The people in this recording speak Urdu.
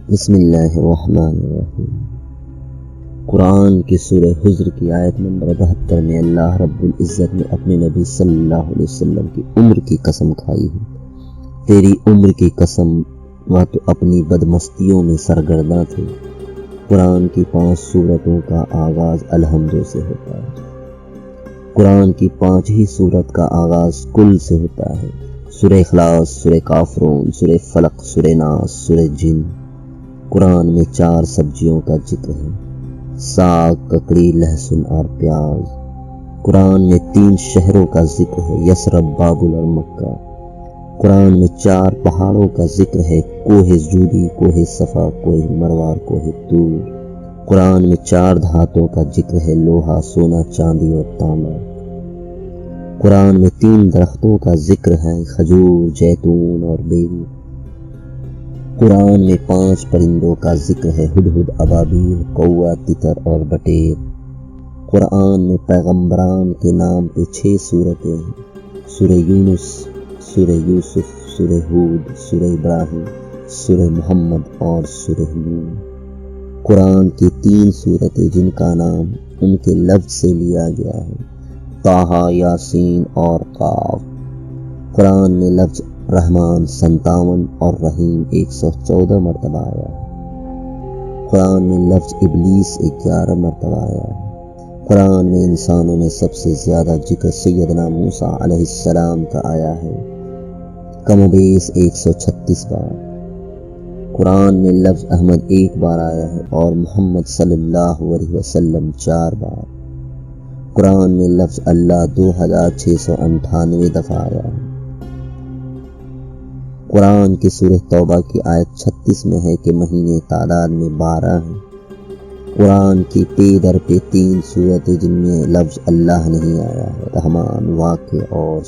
بسم اللہ الرحمن الرحیم۔ قرآن کی سورہ حجر کی آیت نمبر 72 میں اللہ رب العزت نے اپنے نبی صلی اللہ علیہ وسلم کی عمر کی قسم کھائی ہے۔ تیری عمر کی قسم، وہ تو اپنی بدمستیوں میں سرگرداں تھے۔ قرآن کی 5 سورتوں کا آغاز الحمد سے ہوتا ہے۔ قرآن کی 5 ہی سورت کا آغاز کل سے ہوتا ہے۔ سورہ اخلاص، سورہ کافرون، سورہ فلق، سورہ ناس، سورہ جن۔ قرآن میں 4 سبزیوں کا ذکر ہے: ساگ، ککڑی، لہسن اور پیاز۔ قرآن میں 3 شہروں کا ذکر ہے: یثرب، بابل اور مکہ۔ قرآن میں 4 پہاڑوں کا ذکر ہے: کوہ جودی، کوہ صفا، کوہ مروہ اور کوہ طور۔ قرآن میں 4 دھاتوں کا ذکر ہے: لوہا، سونا، چاندی اور تانبا۔ قرآن میں 3 درختوں کا ذکر ہے: کھجور، زیتون اور بیری۔ قرآن میں 5 پرندوں کا ذکر ہے: ہدہد، ابابیل، کوّا، تتر اور بٹیر۔ قرآن میں پیغمبران کے نام پہ 6 سورتیں ہیں: سورہ یونس، سورہ یوسف، سورہ ہود، سورہ ابراہیم، سورہ محمد اور سورہ نوح۔ قرآن کی 3 سورتیں جن کا نام ان کے لفظ سے لیا گیا ہے: طٰہٰ، یاسین اور قاف۔ قرآن میں لفظ رحمان 57 اور رحیم 114 مرتبہ آیا ہے۔ قرآن میں لفظ ابلیس 11 مرتبہ آیا ہے۔ قرآن میں انسانوں میں سب سے زیادہ ذکر سیدنا موسیٰ علیہ السلام کا آیا ہے، کم و بیش 136 بار۔ قرآن میں لفظ احمد 1 بار آیا ہے اور محمد صلی اللہ علیہ وسلم 4 بار۔ قرآن میں لفظ اللہ 2698 دفعہ آیا ہے۔ قرآن کی سورہ توبہ کی آیت 36 میں ہے کہ مہینے تعداد میں 12 ہیں۔ قرآن کی پے در پہ 3 سورتیں جن میں لفظ اللہ نہیں آیا ہے: رحمان، واقع اور